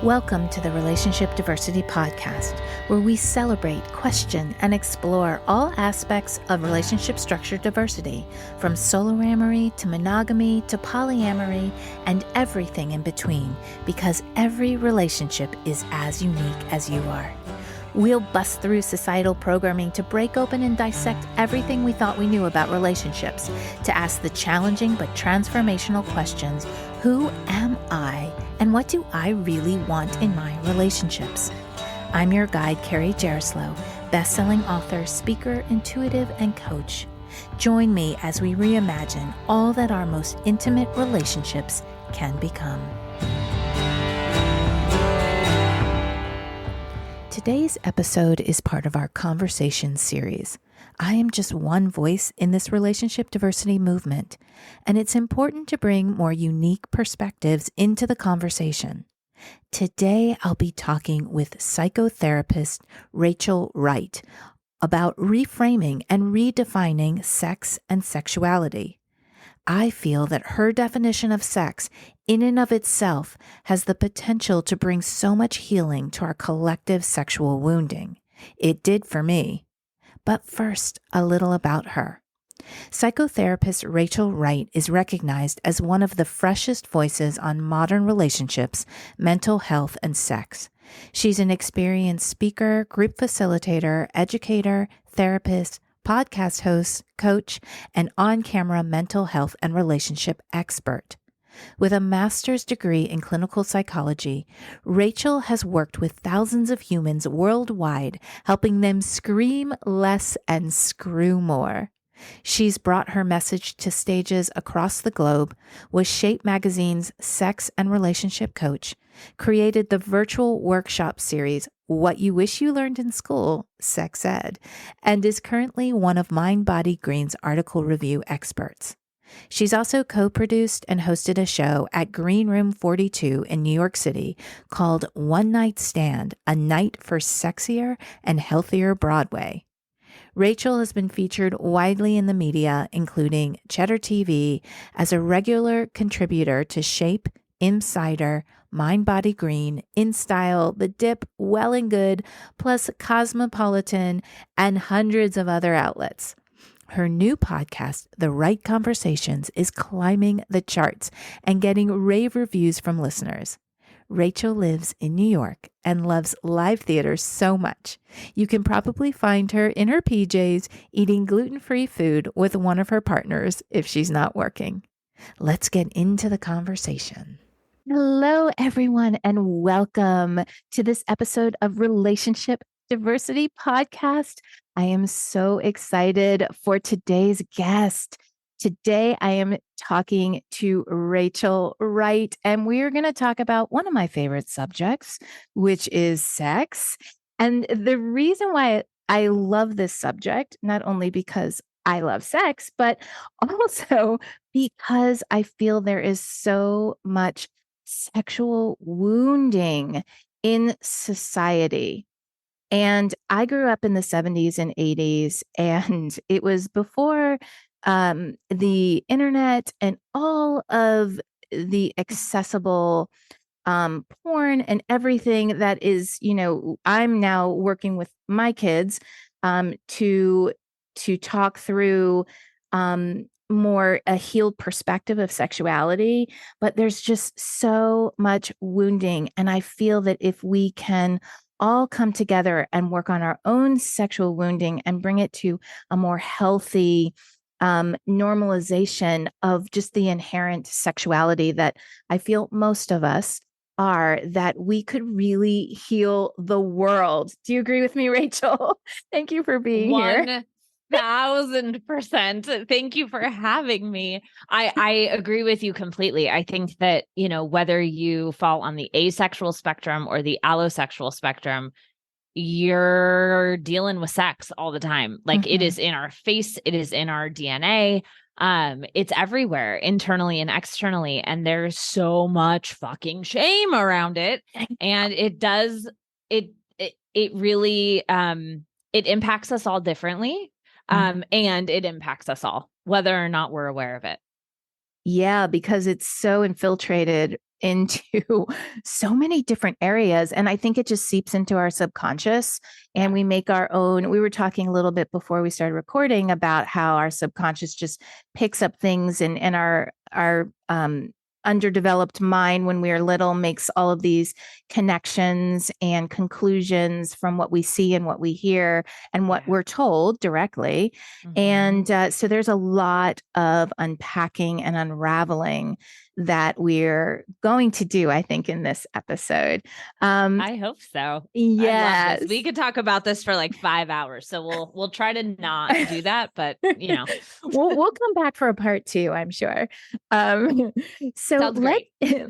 Welcome to the Relationship Diversity Podcast, where we celebrate, question, and explore all aspects of relationship structure diversity, from soloamory to monogamy to polyamory and everything in between, because every relationship is as unique as you are. We'll bust through societal programming to break open and dissect everything we thought we knew about relationships, to ask the challenging but transformational questions: who am I, and what do I really want in my relationships? I'm your guide, Carrie Jaroslaw, best-selling author, speaker, intuitive, and coach. Join me as we reimagine all that our most intimate relationships can become. Today's episode is part of our Conversation series. I am just one voice in this relationship diversity movement, and it's important to bring more unique perspectives into the conversation. Today, I'll be talking with psychotherapist Rachel Wright about reframing and redefining sex and sexuality. I feel that her definition of sex in and of itself has the potential to bring so much healing to our collective sexual wounding. It did for me. But first, a little about her. Psychotherapist Rachel Wright is recognized as one of the freshest voices on modern relationships, mental health, and sex. She's an experienced speaker, group facilitator, educator, therapist, podcast host, coach, and on-camera mental health and relationship expert. With a master's degree in clinical psychology, Rachel has worked with thousands of humans worldwide, helping them scream less and screw more. She's brought her message to stages across the globe, was Shape Magazine's sex and relationship coach, created the virtual workshop series What You Wish You Learned in School, Sex Ed, and is currently one of Mind Body Green's article review experts. She's also co-produced and hosted a show at Green Room 42 in New York City called One Night Stand, a night for sexier and healthier Broadway. Rachel has been featured widely in the media, including Cheddar TV, as a regular contributor to Shape, Insider, Mind Body Green, InStyle, The Dip, Well and Good, plus Cosmopolitan, and hundreds of other outlets. Her new podcast, The Right Conversations, is climbing the charts and getting rave reviews from listeners. Rachel lives in New York and loves live theater so much. You can probably find her in her PJs eating gluten-free food with one of her partners if she's not working. Let's get into the conversation. Hello, everyone, and welcome to this episode of Relationship Diversity Podcast. I am so excited for today's guest. Today, I am talking to Rachel Wright, and we are going to talk about one of my favorite subjects, which is sex. And the reason why I love this subject, not only because I love sex, but also because I feel there is so much sexual wounding in society. And I grew up in the 70s and 80s, and it was before the internet and all of the accessible porn and everything that is, I'm now working with my kids to talk through more a healed perspective of sexuality, but there's just so much wounding. And I feel that if we can all come together and work on our own sexual wounding and bring it to a more healthy normalization of just the inherent sexuality that I feel most of us are, that we could really heal the world. Do you agree with me, Rachel? Thank you for being here. 1,000%. Thank you for having me. I agree with you completely. I think that, whether you fall on the asexual spectrum or the allosexual spectrum, you're dealing with sex all the time. Like it is in our face. It is in our DNA. It's everywhere, internally and externally. And there's so much fucking shame around it. And it really, it impacts us all differently. And it impacts us all, whether or not we're aware of it. Yeah, because it's so infiltrated into so many different areas. And I think it just seeps into our subconscious and Yeah. we make our own. We were talking a little bit before we started recording about how our subconscious just picks up things and our underdeveloped mind when we are little makes all of these connections and conclusions from what we see and what we hear and what Yeah. we're told directly. Mhm. And so there's a lot of unpacking and unraveling that we're going to do, I think, in this episode. Um, I hope so. I love this. We yes. could talk about this for like 5 hours. So we'll try to not do that, but we'll come back for a part two, I'm sure. Um, so sounds great.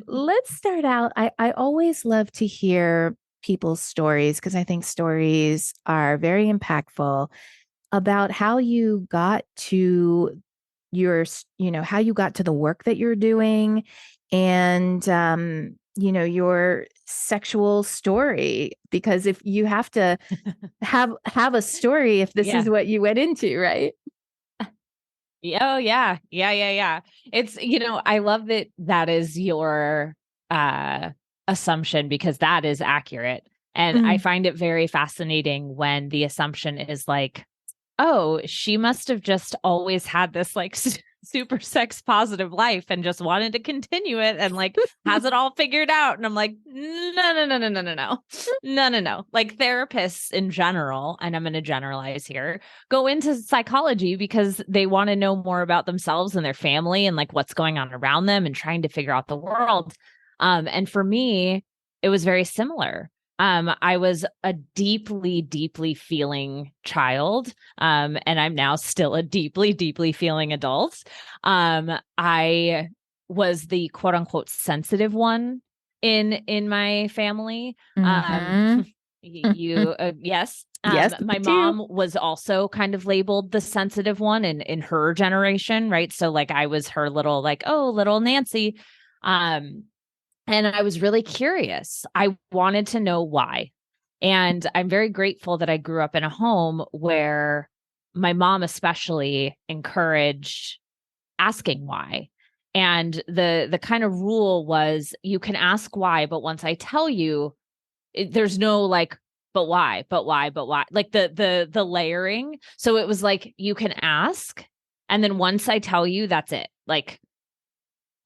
let's start out. I always love to hear people's stories because I think stories are very impactful about how you got to how you got to the work that you're doing and, your sexual story. Because if you have to have a story, if this is Yeah. what you went into, right? Oh yeah. Yeah, yeah, yeah. It's, I love that that is your uh assumption because that is accurate. And I Mm. find it very fascinating when the assumption is like, oh, she must have just always had this like super sex positive life and just wanted to continue it and like has it all figured out. And I'm like, no, no, no, no, no, no, no, no, no, no. Like therapists in general, and I'm going to generalize here, go into psychology because they want to know more about themselves and their family and like what's going on around them and trying to figure out the world. And for me, it was very similar. I was a deeply, deeply feeling child. And I'm now still a deeply, deeply feeling adult. I was the quote unquote sensitive one in my family. Mm-hmm. Yes. Yes, My me too. mom was also kind of labeled the sensitive one in her generation, right? So like I was her little like, oh, little Nancy. Um, and I was really curious. I wanted to know why. And I'm very grateful that I grew up in a home where my mom especially encouraged asking why. And the kind of rule was you can ask why, but once I tell you, there's no like but why? But why? But why? Like the layering. So it was like you can ask and then once I tell you, that's it. Like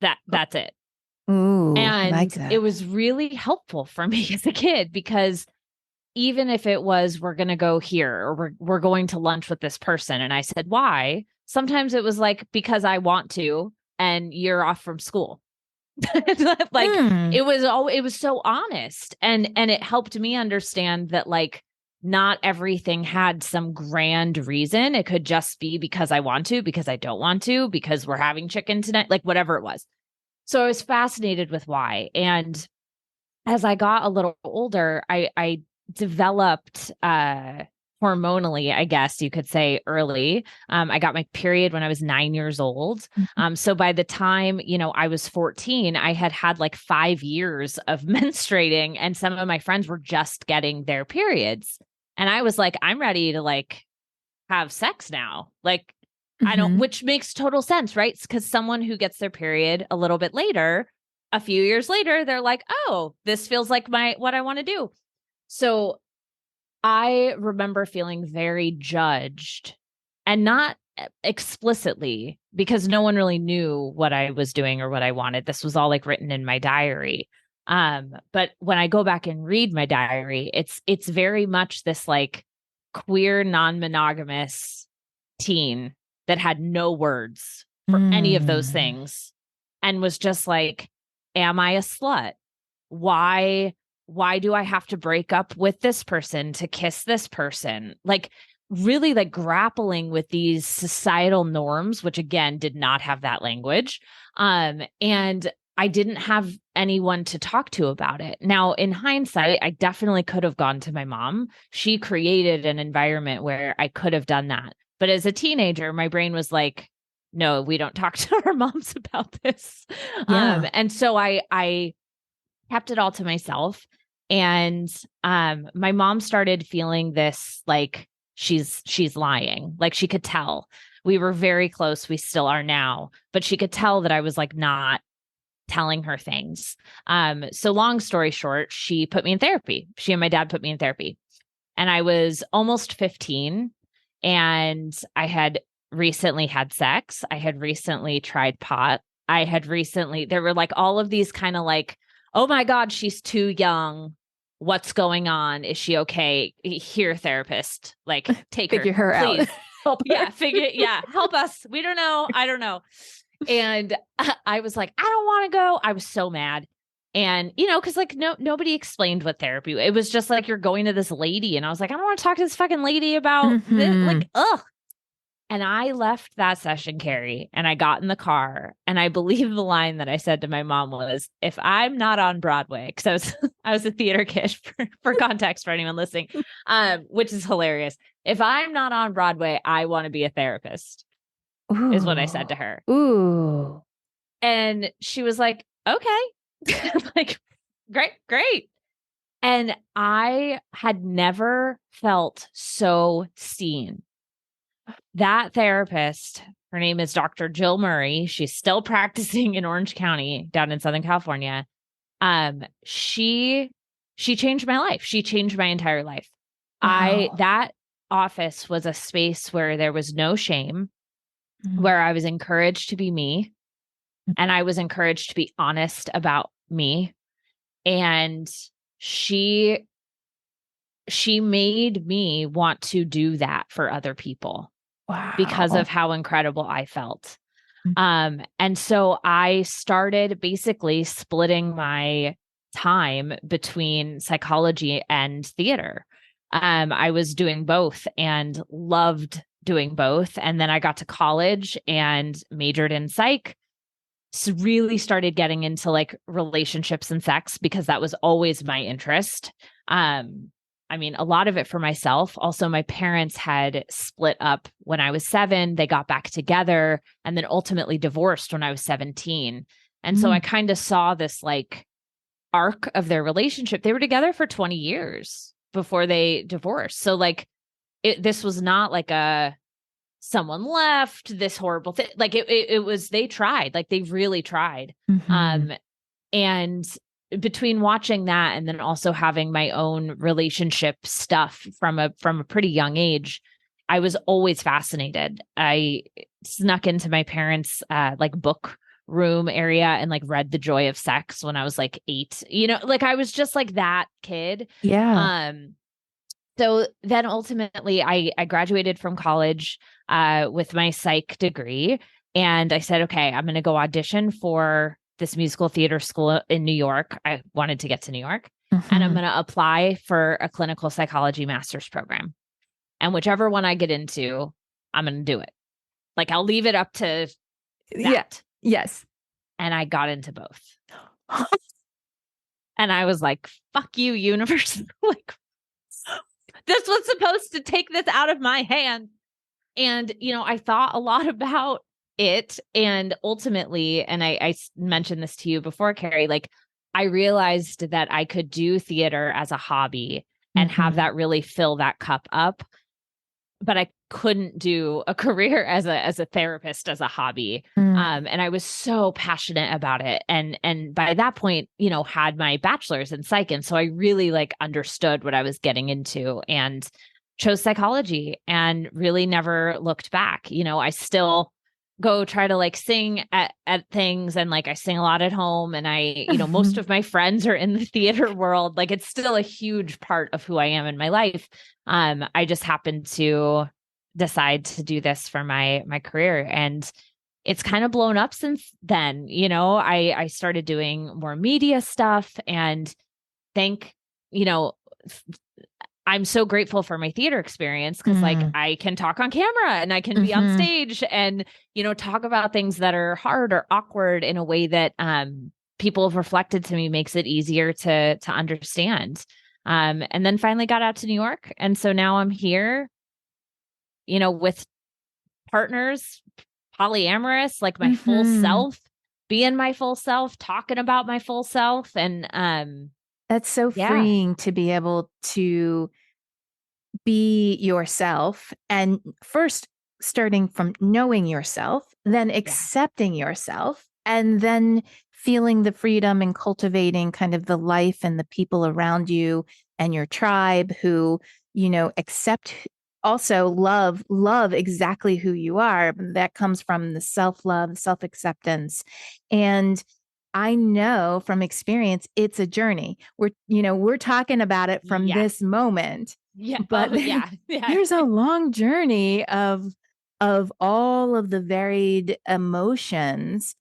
that's it. Ooh, I like And it that. was really helpful for me as a kid because even if it was, we're going to go here or we're going to lunch with this person. And I said, why? Sometimes it was like, because I want to, and you're off from school. Like Mm. it was so honest. And it helped me understand that like, not everything had some grand reason. It could just be because I want to, because I don't want to, because we're having chicken tonight, like whatever it was. So I was fascinated with why. And as I got a little older, I developed hormonally, I guess you could say early. I got my period when I was 9 years old. So by the time, I was 14, I had had like 5 years of menstruating, and some of my friends were just getting their periods. And I was like, I'm ready to like have sex now. Like, I don't, Mm-hmm. which makes total sense, right? Because someone who gets their period a little bit later, a few years later, they're like, oh, this feels like what I want to do. So I remember feeling very judged and not explicitly because no one really knew what I was doing or what I wanted. This was all like written in my diary. But when I go back and read my diary, it's very much this like queer non-monogamous teen that had no words for any of those Mm. things and was just like, am I a slut? Why do I have to break up with this person to kiss this person? Like really like grappling with these societal norms, which again did not have that language. And I didn't have anyone to talk to about it. Now, in hindsight, I definitely could have gone to my mom. She created an environment where I could have done that. But as a teenager, my brain was like, no, we don't talk to our moms about this. Yeah. And so I kept it all to myself. And my mom started feeling this like she's lying, like she could tell, We were very close. We still are now, but she could tell that I was like not telling her things. So long story short, she put me in therapy. She and my dad put me in therapy. And I was almost 15 and I had recently had sex. I had recently tried pot. There were like all of these kind of like, oh my God, she's too young. What's going on? Is she okay? Here, therapist, like take Figure her, her please. out. Help her. Help us. We don't know. I don't know. And I was like, I don't want to go. I was so mad. And, cause like nobody explained what therapy, it was just like, you're going to this lady. And I was like, I don't want to talk to this fucking lady about this. Like, ugh. And I left that session, Carrie, and I got in the car. And I believe the line that I said to my mom was, if I'm not on Broadway, because I was a theater kid for context for anyone listening, which is hilarious. If I'm not on Broadway, I want to be a therapist, is what I said to her. Ooh. And she was like, okay, like, great. And I had never felt so seen. That therapist, her name is Dr. Jill Murray. She's still practicing in Orange County down in Southern California. She changed my life. She changed my entire life. Wow. That office was a space where there was no shame, where I was encouraged to be me, and I was encouraged to be honest about me. And she made me want to do that for other people. Wow. Because of how incredible I felt. And so I started basically splitting my time between psychology and theater. I was doing both and loved doing both. And then I got to college and majored in psych. So really started getting into like relationships and sex because that was always my interest. I mean, a lot of it for myself. Also, my parents had split up when I was 7. They got back together and then ultimately divorced when I was 17. And so I kind of saw this like arc of their relationship. They were together for 20 years before they divorced. So like this was not like someone left, this horrible thing. Like it was, they tried, like they really tried. And between watching that and then also having my own relationship stuff from a pretty young age, I was always fascinated. I snuck into my parents' like book room area and like read The Joy of Sex when I was like 8. Like I was just like that kid. Yeah. So then ultimately I graduated from college with my psych degree, and I said, okay, I'm going to go audition for this musical theater school in New York. I wanted to get to New York, and I'm going to apply for a clinical psychology master's program. And whichever one I get into, I'm going to do it. Like I'll leave it up to that. Yeah. Yes. And I got into both. And I was like, fuck you, universe. Like, this was supposed to take this out of my hand. And, I thought a lot about it. And ultimately, and I mentioned this to you before, Carrie, like I realized that I could do theater as a hobby and have that really fill that cup up. But I couldn't do a career as a therapist, as a hobby. And I was so passionate about it. And by that point, had my bachelor's in psych. And so I really like understood what I was getting into and chose psychology and really never looked back. I still go try to like sing at things, and like I sing a lot at home, and I, most of my friends are in the theater world. Like it's still a huge part of who I am in my life. I just happened to decide to do this for my career, and it's kind of blown up since then. I started doing more media stuff, and thank, I'm so grateful for my theater experience because like I can talk on camera and I can be on stage and, talk about things that are hard or awkward in a way that people have reflected to me makes it easier to understand. And then finally got out to New York. And so now I'm here, with partners, polyamorous, like my full self, being my full self, talking about my full self. And that's so freeing to be able to be yourself. And first, starting from knowing yourself, then accepting yourself, and then feeling the freedom and cultivating kind of the life and the people around you and your tribe who, accept, also love exactly who you are. That comes from the self-love, self-acceptance. And I know from experience, it's a journey. We're talking about it from this moment, Yeah. but there's a long journey of all of the varied emotions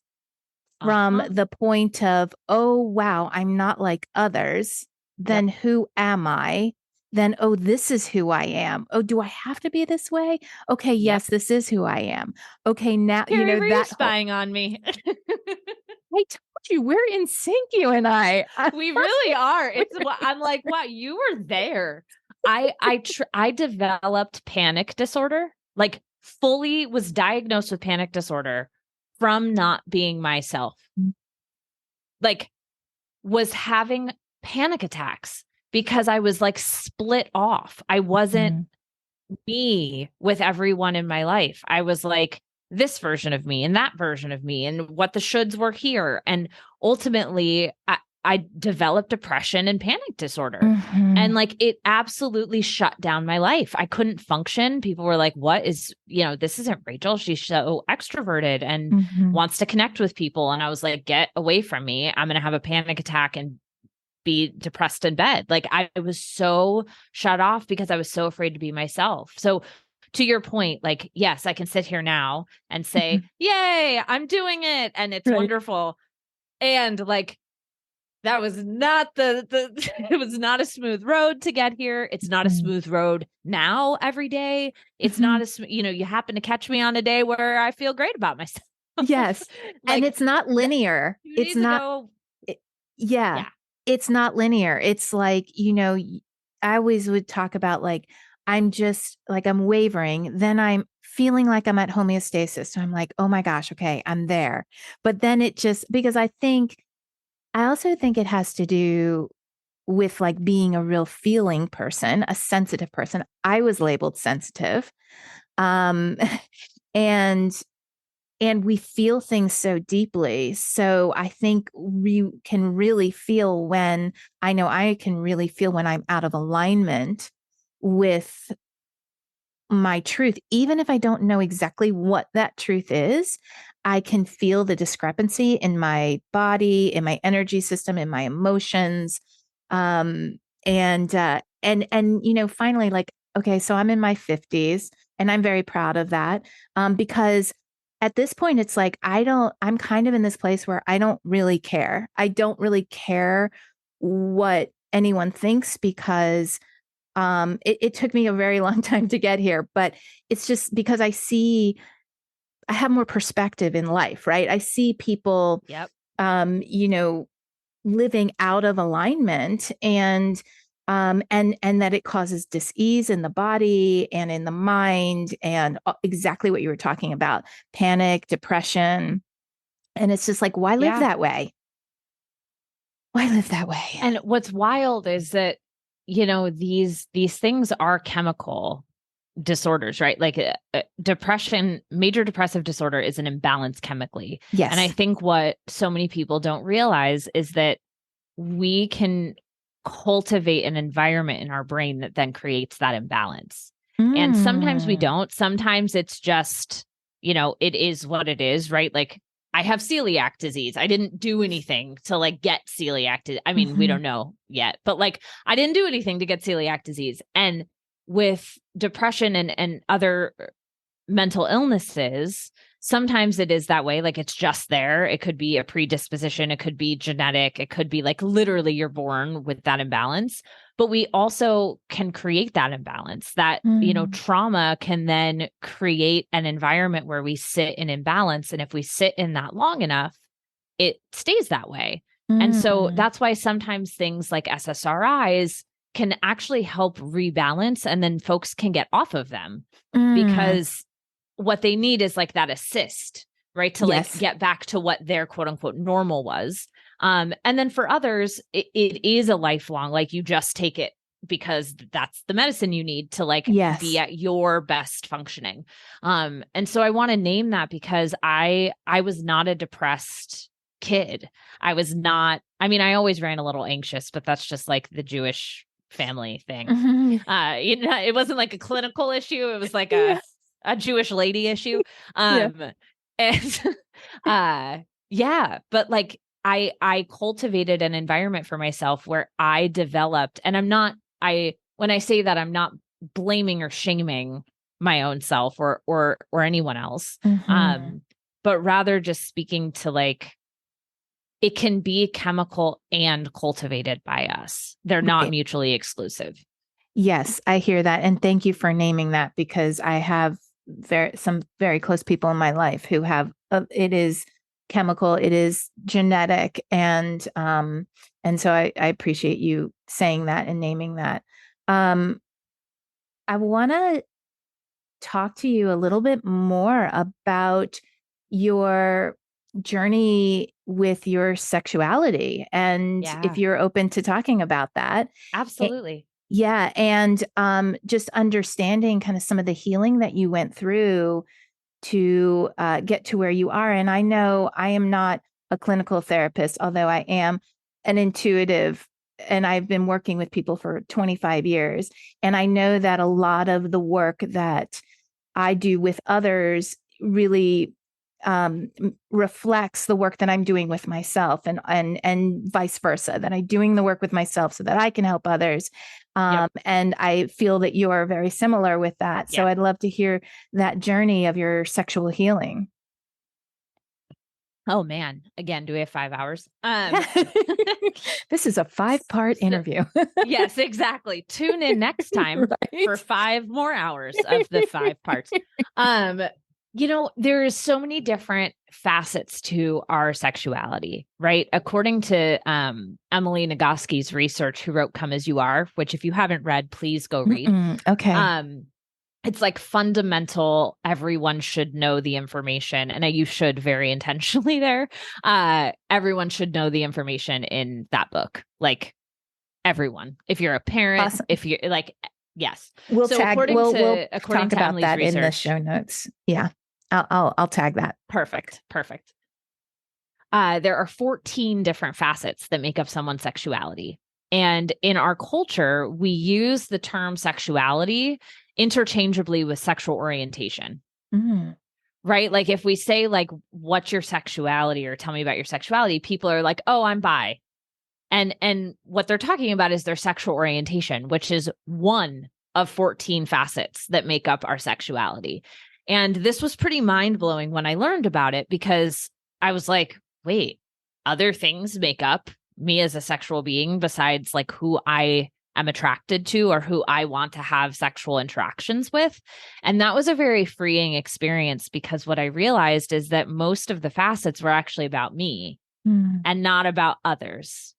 from the point of, oh, wow, I'm not like others. Then who am I? Then, oh, this is who I am. Oh, do I have to be this way? Okay, yes, this is who I am. Okay, now, Carrie, were you that spying on me? I told you, we're in sync, you and I. We really are. I'm like, wow, you were there. I developed panic disorder, like fully was diagnosed with panic disorder from not being myself. Like was having panic attacks because I was like split off. I wasn't me with everyone in my life. I was like this version of me and that version of me and what the shoulds were here. And ultimately, I developed depression and panic disorder. And like it absolutely shut down my life. I couldn't function. People were like, what is, this isn't Rachel. She's so extroverted and wants to connect with people. And I was like, get away from me. I'm going to have a panic attack and be depressed in bed. Like I was so shut off because I was so afraid to be myself. So to your point, like, yes, I can sit here now and say, yay, I'm doing it. And it's wonderful. And like, that was not it was not a smooth road to get here. It's not a smooth road now every day. It's not you happen to catch me on a day where I feel great about myself. Yes. Like, and it's not linear. It's not, it's not linear. It's like, I always would talk about like, I'm just like, I'm wavering. Then I'm feeling like I'm at homeostasis. So I'm like, oh my gosh, okay, I'm there. But then it just, because I also think it has to do with like being a real feeling person, a sensitive person. I was labeled sensitive. Um, and we feel things so deeply. So I think we can really feel when I can really feel when I'm out of alignment with my truth, even if I don't know exactly what that truth is. I can feel the discrepancy in my body, in my energy system, in my emotions. And finally, like, okay, so I'm in my 50s and I'm very proud of that. Because at this point, it's like, I'm kind of in this place where I don't really care. I don't really care what anyone thinks because it took me a very long time to get here, but it's just because I have more perspective in life, right? I see people, living out of alignment and that it causes dis-ease in the body and in the mind and exactly what you were talking about, panic, depression. And it's just like, why live that way? Why live that way? And what's wild is that, these things are chemical disorders, right? Like depression, major depressive disorder is an imbalance chemically. Yes. And I think what so many people don't realize is that we can cultivate an environment in our brain that then creates that imbalance. And sometimes we don't. Sometimes it's just, it is what it is, right? Like I have celiac disease. I didn't do anything to like get celiac disease. I mean, we don't know yet, but like I didn't do anything to get celiac disease. And with depression and other mental illnesses, sometimes it is that way. Like it's just there. It could be a predisposition. It could be genetic. It could be like literally you're born with that imbalance. But we also can create that imbalance that, trauma can then create an environment where we sit in imbalance. And if we sit in that long enough, it stays that way. And so that's why sometimes things like SSRIs can actually help rebalance and then folks can get off of them because what they need is like that assist, right? To like get back to what their quote unquote normal was. And then for others, it is a lifelong, like you just take it because that's the medicine you need to like Yes. be at your best functioning. And so I want to name that because I was not a depressed kid. I was not, I mean, I always ran a little anxious, but that's just like the Jewish family thing. It wasn't like a clinical issue. It was like a Jewish lady issue. And but like I cultivated an environment for myself where I developed, and when I say that, I'm not blaming or shaming my own self or anyone else. But rather just speaking to like, it can be chemical and cultivated by us. They're not mutually exclusive. Yes, I hear that. And thank you for naming that, because I have some very close people in my life who have, it is chemical, it is genetic. And so I appreciate you saying that and naming that. I want to talk to you a little bit more about your journey with your sexuality, and if you're open to talking about that. Absolutely. Yeah. And just understanding kind of some of the healing that you went through to get to where you are. And I know I am not a clinical therapist, although I am an intuitive, and I've been working with people for 25 years. And I know that a lot of the work that I do with others really reflects the work that I'm doing with myself, and vice versa, that I'm doing the work with myself so that I can help others. And I feel that you are very similar with that. So I'd love to hear that journey of your sexual healing. Oh man. Again, do we have 5 hours? This is a 5-part interview. Yes, exactly. Tune in next time for 5 more hours of the 5 parts. There is so many different facets to our sexuality, right? According to Emily Nagoski's research, who wrote Come As You Are, which if you haven't read, please go read. Okay. It's like fundamental. Everyone should know the information. And you should very intentionally there. Everyone should know the information in that book. Like everyone. If you're a parent, Awesome. if you're like, yes. We'll so tag, according we'll to talk about Emily's that research, in the show notes. Yeah. I'll tag that. Perfect. There are 14 different facets that make up someone's sexuality. And in our culture, we use the term sexuality interchangeably with sexual orientation. Right? Like if we say like, what's your sexuality, or tell me about your sexuality, people are like, oh, I'm bi. And what they're talking about is their sexual orientation, which is one of 14 facets that make up our sexuality. And this was pretty mind-blowing when I learned about it, because I was like, wait, other things make up me as a sexual being besides like who I am attracted to or who I want to have sexual interactions with. And that was a very freeing experience, because what I realized is that most of the facets were actually about me and not about others.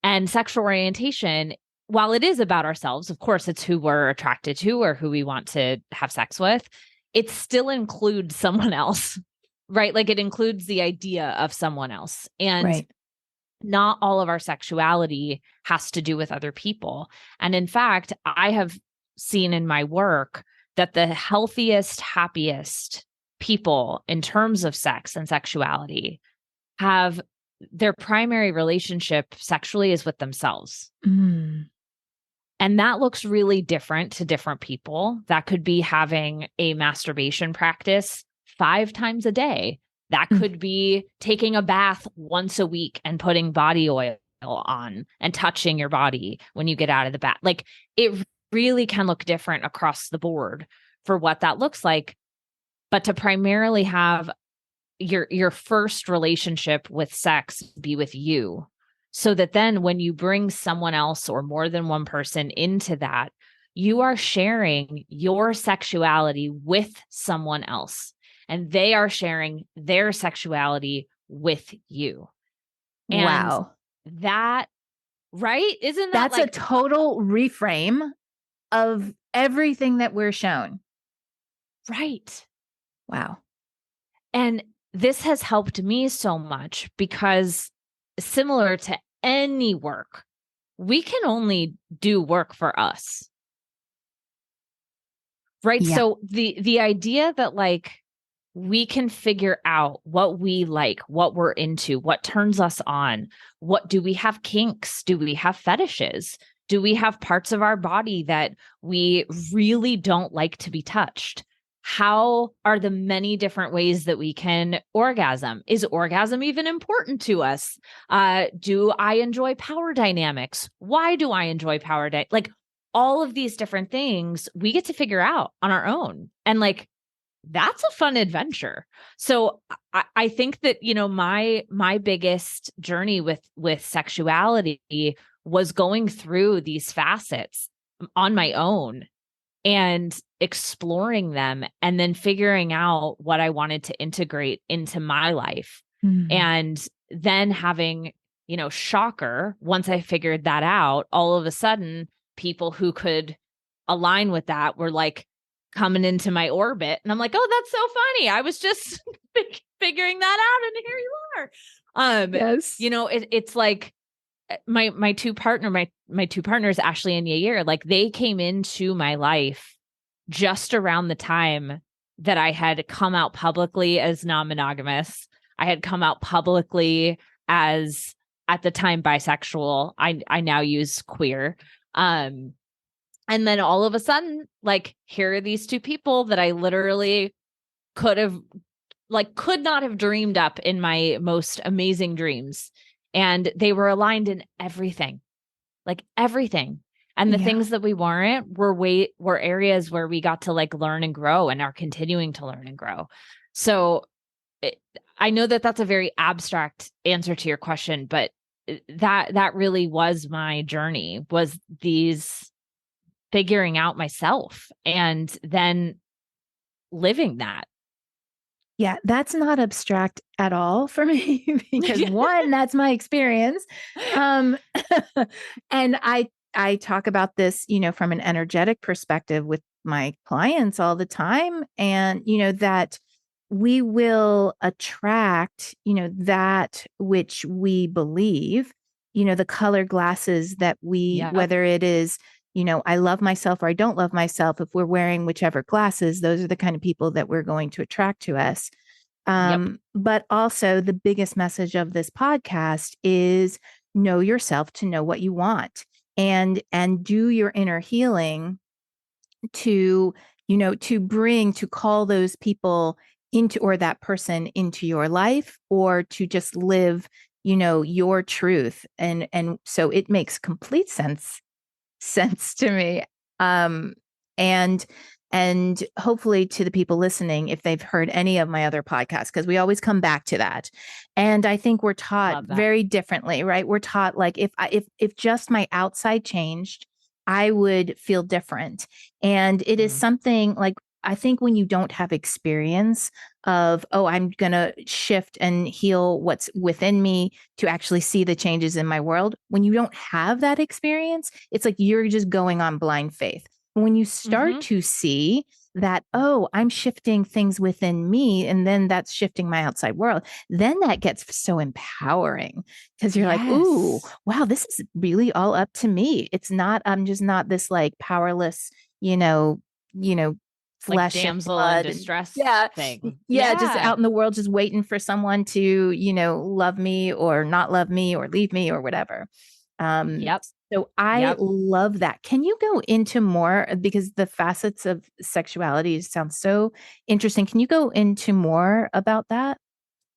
And sexual orientation, while it is about ourselves, of course, it's who we're attracted to or who we want to have sex with, it still includes someone else, right? Like it includes the idea of someone else. And not all of our sexuality has to do with other people. And in fact, I have seen in my work that the healthiest, happiest people in terms of sex and sexuality have their primary relationship sexually is with themselves. And that looks really different to different people. That could be having a masturbation practice 5 times a day. That could be taking a bath once a week and putting body oil on and touching your body when you get out of the bath. Like it really can look different across the board for what that looks like. But to primarily have your first relationship with sex be with you, so that then when you bring someone else or more than one person into that, you are sharing your sexuality with someone else. And they are sharing their sexuality with you. And wow. That, right? Isn't that that's like a total reframe of everything that we're shown? Right. Wow. And this has helped me so much, because similar to any work we can only do work for us. Right. Yeah. So the idea that like we can figure out what we like, what we're into, what turns us on, what do we have kinks? Do we have fetishes? Do we have parts of our body that we really don't like to be touched? How are the many different ways that we can orgasm? Is orgasm even important to us? Do I enjoy power dynamics? Why do I enjoy power like all of these different things we get to figure out on our own. And like, that's a fun adventure. So I think that, you know, my biggest journey with sexuality was going through these facets on my own and exploring them and then figuring out what I wanted to integrate into my life. Mm-hmm. And then having, you know, shocker, once I figured that out, all of a sudden people who could align with that were like coming into my orbit. And I'm like, oh, that's so funny. I was just figuring that out and here you are. Yes. You know, it's like my two partners, Ashley and Yair, like they came into my life just around the time that I had come out publicly as non-monogamous. I had come out publicly as, at the time, bisexual. I now use queer. And then all of a sudden, like, here are these two people that I literally could not have dreamed up in my most amazing dreams. And they were aligned in everything, like everything. And the things that we weren't were areas where we got to like learn and grow and are continuing to learn and grow. So I know that that's a very abstract answer to your question, but that really was my journey, was these figuring out myself and then living that. Yeah, that's not abstract at all for me because one, that's my experience. And I talk about this, you know, from an energetic perspective with my clients all the time. And, you know, that we will attract, you know, that which we believe, you know, the color glasses that we, whether it is, you know, I love myself or I don't love myself, if we're wearing whichever glasses, those are the kind of people that we're going to attract to us. But also the biggest message of this podcast is know yourself to know what you want and do your inner healing to, you know, to call those people into, or that person into your life, or to just live, you know, your truth. And so it makes complete sense to me. And hopefully to the people listening, if they've heard any of my other podcasts, because we always come back to that. And I think we're taught very differently, right? We're taught like if just my outside changed, I would feel different. And it is something like, I think when you don't have experience of, oh, I'm going to shift and heal what's within me to actually see the changes in my world. When you don't have that experience, it's like you're just going on blind faith. When you start to see that, oh, I'm shifting things within me, and then that's shifting my outside world, then that gets so empowering because you're like, ooh, wow, this is really all up to me. It's not, I'm just not this like powerless, you know, flesh like damsel and blood in distress thing. Just out in the world, just waiting for someone to, you know, love me or not love me or leave me or whatever. So I love that. Can you go into more, because the facets of sexuality sound so interesting. Can you go into more about that?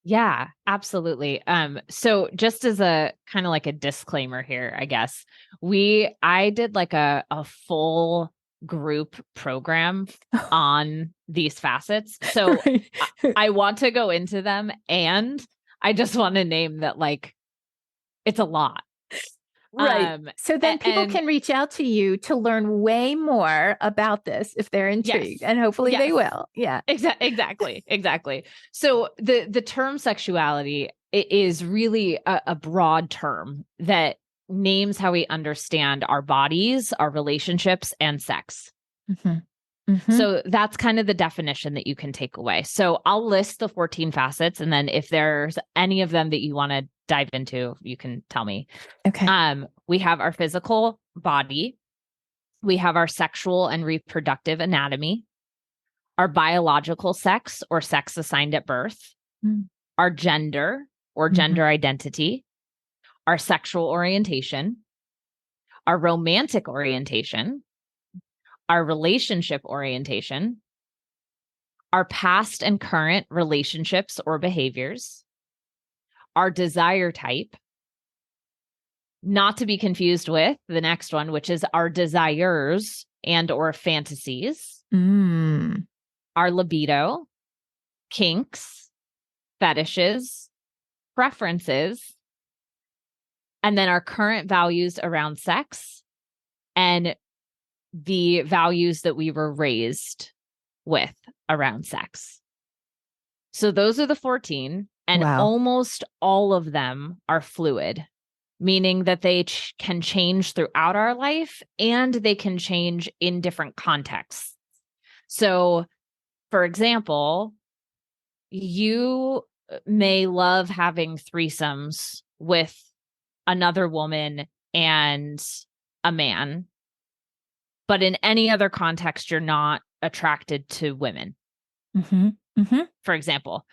Yeah, absolutely. So just as a kind of like a disclaimer here, I guess, I did like a full group program on these facets. So I want to go into them, and I just want to name that like it's a lot. Right. So then people can reach out to you to learn way more about this if they're intrigued, and hopefully they will. Yeah. Exactly. So the term sexuality is really a broad term that names how we understand our bodies, our relationships, and sex. Mm-hmm. So that's kind of the definition that you can take away. So I'll list the 14 facets. And then if there's any of them that you want to dive into, you can tell me. Okay. We have our physical body. We have our sexual and reproductive anatomy, our biological sex or sex assigned at birth, Mm. our gender or Mhm. gender identity, our sexual orientation, our romantic orientation, our relationship orientation, our past and current relationships or behaviors, our desire type, not to be confused with the next one, which is our desires and or fantasies, Mm. our libido, kinks, fetishes, preferences, and then our current values around sex and the values that we were raised with around sex. So those are the 14, and Wow. almost all of them are fluid, meaning that they can change throughout our life and they can change in different contexts. So, for example, you may love having threesomes with another woman and a man, but in any other context, you're not attracted to women. Mm-hmm. Mm-hmm. For example,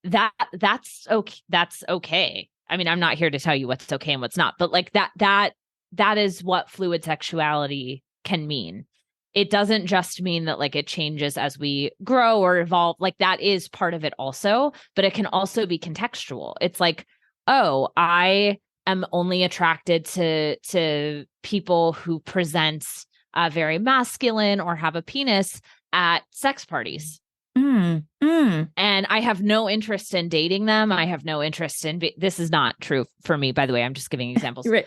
that's okay. That's okay. I mean, I'm not here to tell you what's okay and what's not, but like that is what fluid sexuality can mean. It doesn't just mean that like it changes as we grow or evolve. Like that is part of it also, but it can also be contextual. It's like, oh, I am only attracted to people who present very masculine or have a penis at sex parties. Mm. Mm. And I have no interest in dating them. I have no interest in this is not true for me, by the way. I'm just giving examples. Right.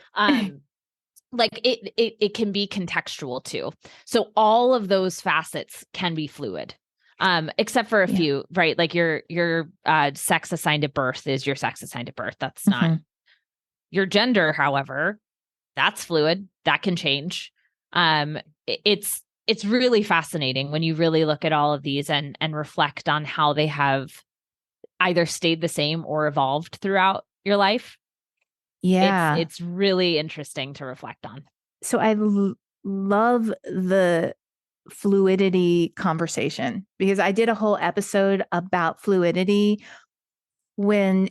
Like it can be contextual too. So all of those facets can be fluid. Except for a Yeah. few, right? Like your sex assigned at birth is your sex assigned at birth. That's not Mm-hmm. your gender, however, that's fluid. That can change. It's really fascinating when you really look at all of these and reflect on how they have either stayed the same or evolved throughout your life. Yeah. It's really interesting to reflect on. So love the fluidity conversation because I did a whole episode about fluidity when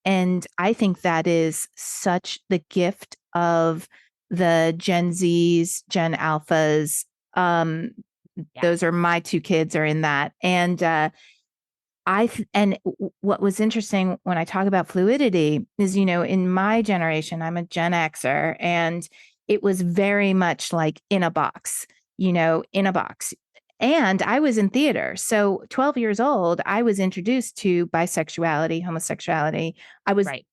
and I think that is such the gift of the Gen Zs, Gen Alphas. Yeah. Those are my two kids are in that. And what was interesting when I talk about fluidity is, in my generation, I'm a Gen Xer, and it was very much like in a box, in a box. And I was in theater. So 12 years old, I was introduced to bisexuality, homosexuality. I was Right.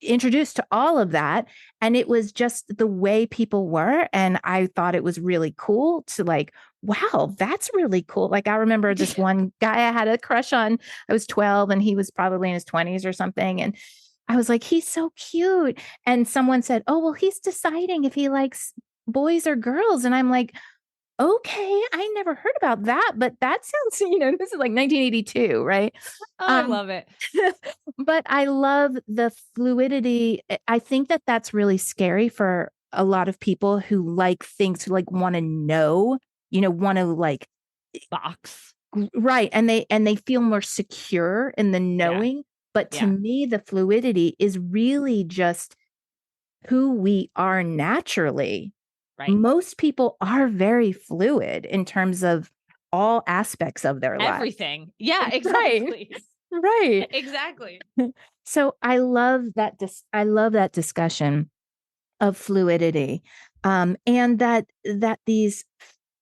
introduced to all of that. And it was just the way people were. And I thought it was really cool to like, wow, that's really cool. Like I remember this one guy I had a crush on. I was 12 and he was probably in his 20s or something. And I was like, he's so cute. And someone said, oh, well, he's deciding if he likes boys or girls. And I'm like, okay, I never heard about that, but that sounds, this is like 1982, right? Oh, I love it. But I love the fluidity. I think that that's really scary for a lot of people who like things, who like want to know, want to like Box. right, and they feel more secure in the Yeah. knowing. But to Yeah. me, the fluidity is really just who we are naturally. Right. Most people are very fluid in terms of all aspects of their life. Everything. Yeah, Right. exactly. Right. Exactly. So I love that. I love that discussion of fluidity, and that these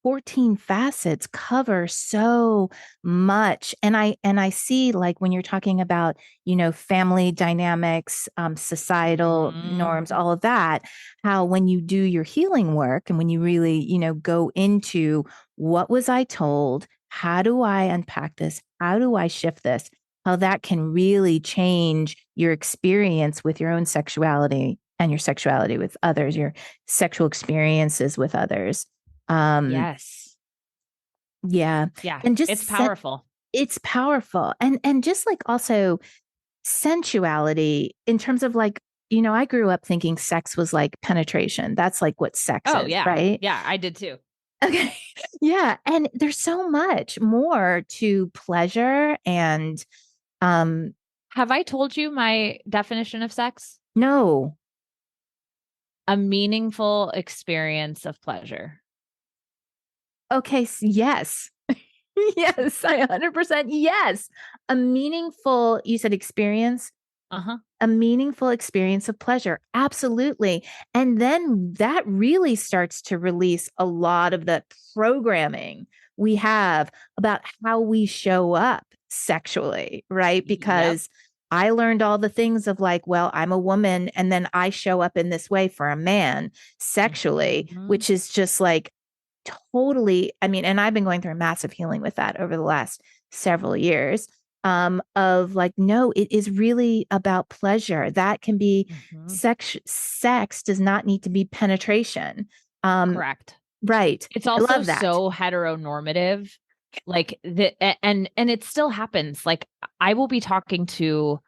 14 facets cover so much. And I see, like, when you're talking about, family dynamics, societal norms, Mhm. all of that, how when you do your healing work and when you really, go into what was I told, how do I unpack this, how do I shift this, how that can really change your experience with your own sexuality and your sexuality with others, your sexual experiences with others. Yes. Yeah. Yeah, And it's just powerful. it's powerful. And just like also sensuality in terms of like, I grew up thinking sex was like penetration. That's like what sex Oh, is, yeah. right? Yeah, I did too. Okay. Yeah. And there's so much more to pleasure and um Have I told you my definition of sex? no. A meaningful experience of pleasure. Okay, yes. Yes, I 100% yes. A meaningful, you said experience, Uh-huh. a meaningful experience of pleasure. Absolutely. And then that really starts to release a lot of the programming we have about how we show up sexually, right? Yep. Because I learned all the things of like, well, I'm a woman and then I show up in this way for a man sexually, Mhm. which is just like totally, I mean, and I've been going through a massive healing with that over the last several years. Of like, no, it is really about pleasure. That can be Mhm. sex does not need to be penetration. Um, Correct. right. It's I also love that. so heteronormative. Like and it still happens. Like I will be talking to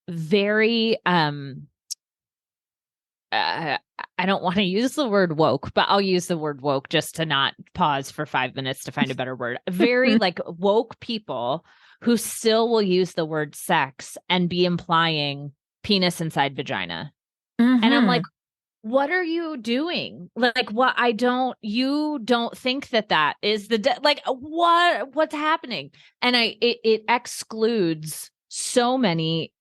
very uh, I don't want to use the word woke, but I'll use the word woke just to not pause for 5 minutes to find a better word. Very like woke people who still will use the word sex and be implying penis inside vagina. And I'm like, Mm-hmm. what are you doing? Like, what you don't think that is like, what's happening? And it excludes so many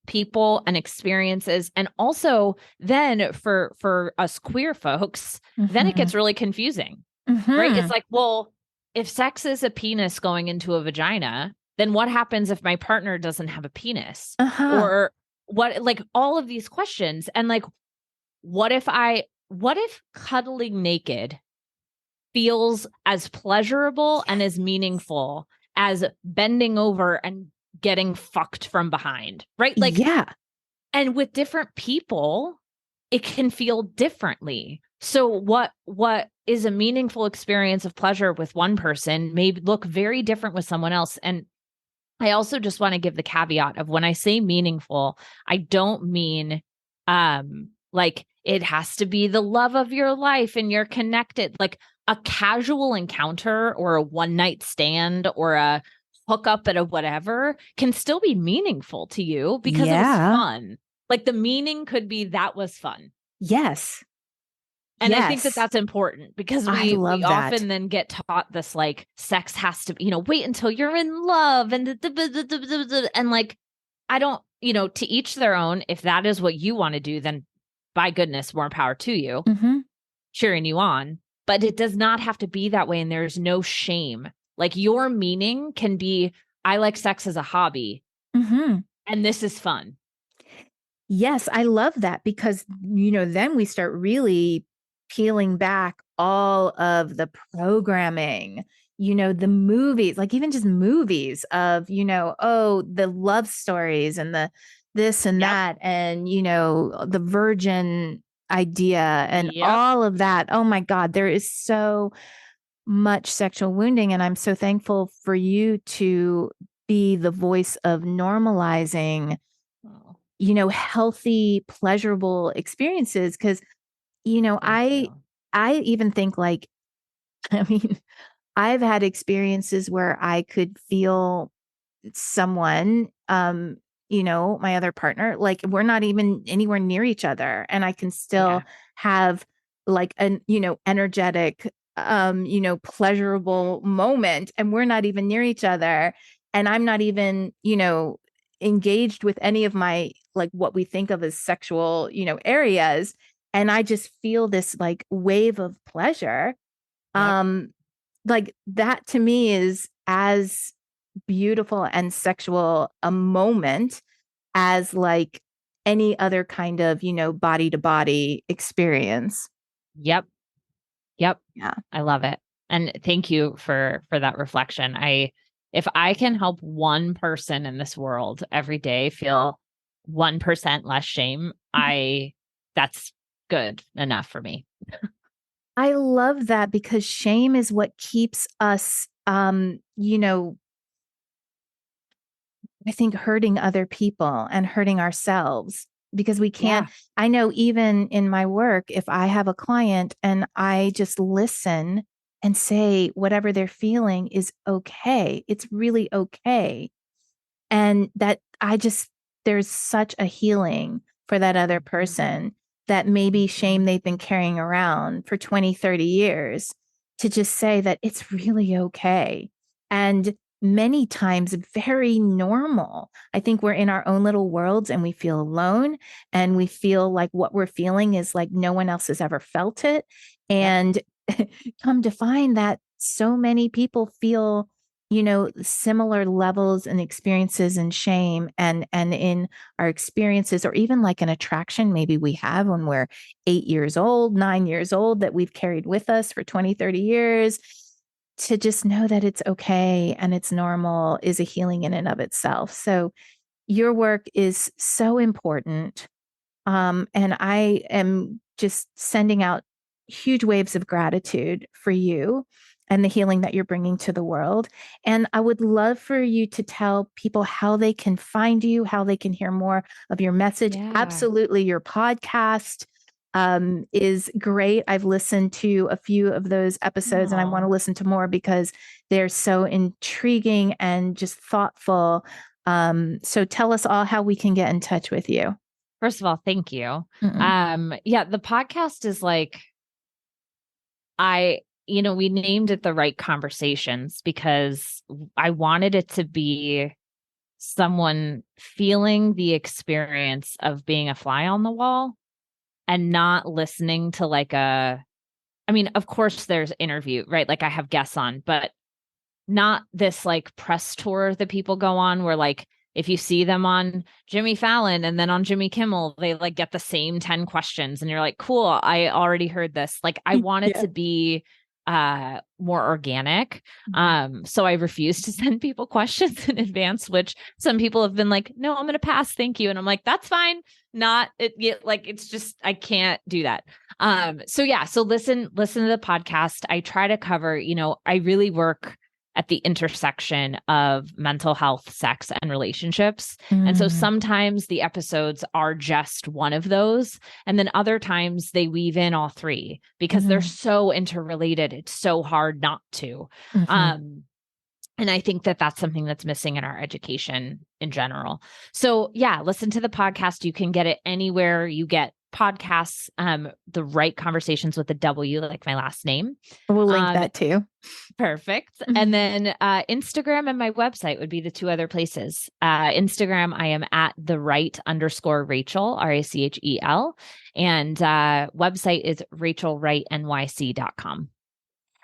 people and experiences. And also then for us queer folks, then it Mm-hmm. gets really confusing, right? It's Mm-hmm. like, well, if sex is a penis going into a vagina, then what happens if my partner doesn't have a penis? Uh-huh. Or what, like all of these questions. And like, what if cuddling naked feels as pleasurable and as meaningful as bending over and getting fucked from behind, right? Like, Yeah. and with different people, it can feel differently. So what is a meaningful experience of pleasure with one person may look very different with someone else. And I also just want to give the caveat of when I say meaningful, I don't mean like it has to be the love of your life and you're connected. Like a casual encounter or a one night stand or a hookup at a whatever can still be meaningful to you because it was Yeah. fun. Like the meaning could be that was fun. Yes. And I think that Yes. that's important because I we love that. often then get taught this like sex has to, wait until you're in love and and like I don't, to each their own. If that is what you want to do, then by goodness, more power to you, Mm-hmm. cheering you on. But it does not have to be that way, and there's no shame. Like your meaning can be, I like sex as a hobby, Mm-hmm. and this is fun. Yes, I love that because, then we start really peeling back all of the programming, the movies, like even just movies of, oh, the love stories and the this and Yep. that, and, the virgin idea and Yep. all of that. Oh my God, there is so much sexual wounding. And I'm so thankful for you to be the voice of normalizing Oh, healthy, pleasurable experiences. Cause, thank you. I even think like, I mean, I've had experiences where I could feel someone, my other partner, like we're not even anywhere near each other. And I can still Yeah. have like an, energetic, pleasurable moment. And we're not even near each other. And I'm not even, engaged with any of my like what we think of as sexual, areas. And I just feel this like wave of pleasure. Yep. Um, like that to me is as beautiful and sexual a moment as like any other kind of, body to body experience. Yep. Yep. Yeah. I love it. And thank you for that reflection. If I can help one person in this world every day feel 1% less shame, I that's good enough for me. I love that, because shame is what keeps us, I think, hurting other people and hurting ourselves, because we can't. Yeah. I know, even in my work, if I have a client and I just listen and say whatever they're feeling is okay, it's really okay. And that there's such a healing for that other person, that maybe shame they've been carrying around for 20, 30 years, to just say that it's really okay. And many times very normal. I think we're in our own little worlds and we feel alone, and we feel like what we're feeling is like no one else has ever felt it. Yep. And come to find that so many people feel, similar levels and experiences and shame, and in our experiences, or even like an attraction maybe we have when we're 8 years old, 9 years old, that we've carried with us for 20, 30 years. To just know that it's okay and it's normal is a healing in and of itself. So your work is so important. And I am just sending out huge waves of gratitude for you and the healing that you're bringing to the world. And I would love for you to tell people how they can find you, how they can hear more of your message. Yeah. Absolutely. Your podcast is great. I've listened to a few of those episodes, and I want to listen to more because they're so intriguing and just thoughtful. So tell us all how we can get in touch with you. First of all, thank you. Mm-mm. Yeah, the podcast is like, we named it The Right Conversations because I wanted it to be someone feeling the experience of being a fly on the wall and not listening to of course there's interview, right? Like I have guests on, but not this like press tour that people go on where like if you see them on Jimmy Fallon and then on Jimmy Kimmel, they like get the same 10 questions and you're like, cool, I already heard this. Like I want it to be more organic. So I refuse to send people questions in advance, which some people have been like, no, I'm going to pass. Thank you. And I'm like, that's fine. Not it. Like, it's just, I can't do that. So yeah. So listen to the podcast. I try to cover, I really work at the intersection of mental health, sex, and relationships. And so sometimes the episodes are just one of those. And then other times they weave in all three because they're so interrelated. It's so hard not to. And I think that that's something that's missing in our education in general. So yeah, listen to the podcast. You can get it anywhere you get podcasts. The Right Conversations with a W, like my last name. We'll link that too. Perfect. And then Instagram and my website would be the two other places. Instagram, I am at @the_Rachel, RACHEL. And website is rachelwrightnyc.com.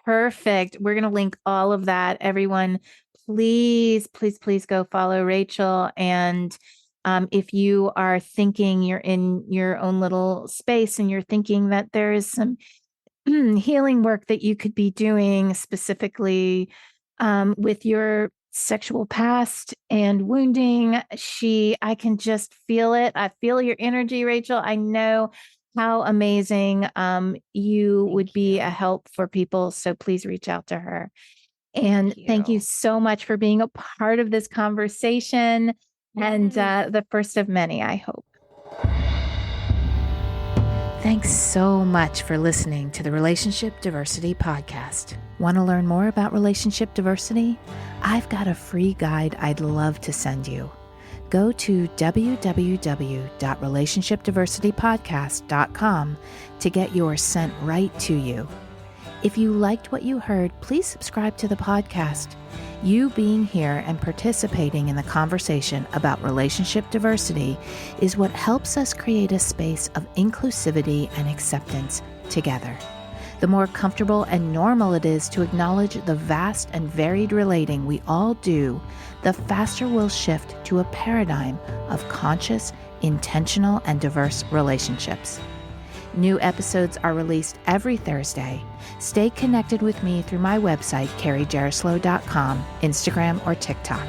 Perfect. We're going to link all of that. Everyone, please, please, please go follow Rachel. And if you are thinking you're in your own little space and you're thinking that there is some healing work that you could be doing specifically with your sexual past and wounding, I can just feel it. I feel your energy, Rachel. I know how amazing you would be a help for people. So please reach out to her. And thank you so much for being a part of this conversation and the first of many, I hope. Thanks so much for listening to the Relationship Diversity Podcast. Want to learn more about relationship diversity? I've got a free guide I'd love to send you. Go to www.relationshipdiversitypodcast.com to get yours sent right to you. If you liked what you heard, please subscribe to the podcast. You being here and participating in the conversation about relationship diversity is what helps us create a space of inclusivity and acceptance together. The more comfortable and normal it is to acknowledge the vast and varied relating we all do, the faster we'll shift to a paradigm of conscious, intentional, and diverse relationships. New episodes are released every Thursday. Stay connected with me through my website, carriejaroslow.com, Instagram, or TikTok.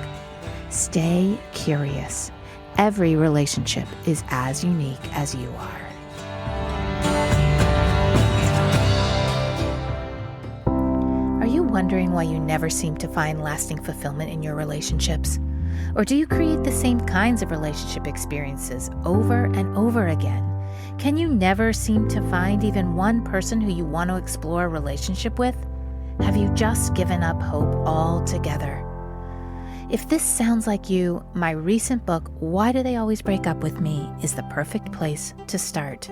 Stay curious. Every relationship is as unique as you are. wondering why you never seem to find lasting fulfillment in your relationships? Or do you create the same kinds of relationship experiences over and over again? Can you never seem to find even one person who you want to explore a relationship with? Have you just given up hope altogether? If this sounds like you, my recent book, Why Do They Always Break Up With Me, is the perfect place to start.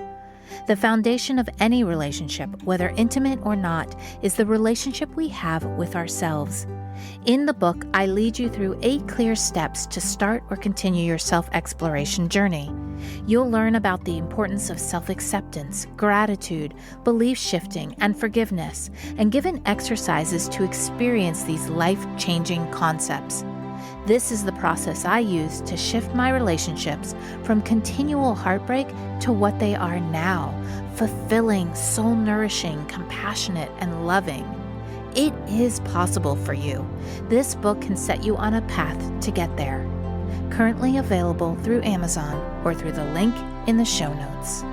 The foundation of any relationship, whether intimate or not, is the relationship we have with ourselves. In the book, I lead you through 8 clear steps to start or continue your self-exploration journey. You'll learn about the importance of self-acceptance, gratitude, belief shifting, and forgiveness, and given exercises to experience these life-changing concepts. This is the process I use to shift my relationships from continual heartbreak to what they are now, fulfilling, soul-nourishing, compassionate, and loving. It is possible for you. This book can set you on a path to get there. Currently available through Amazon or through the link in the show notes.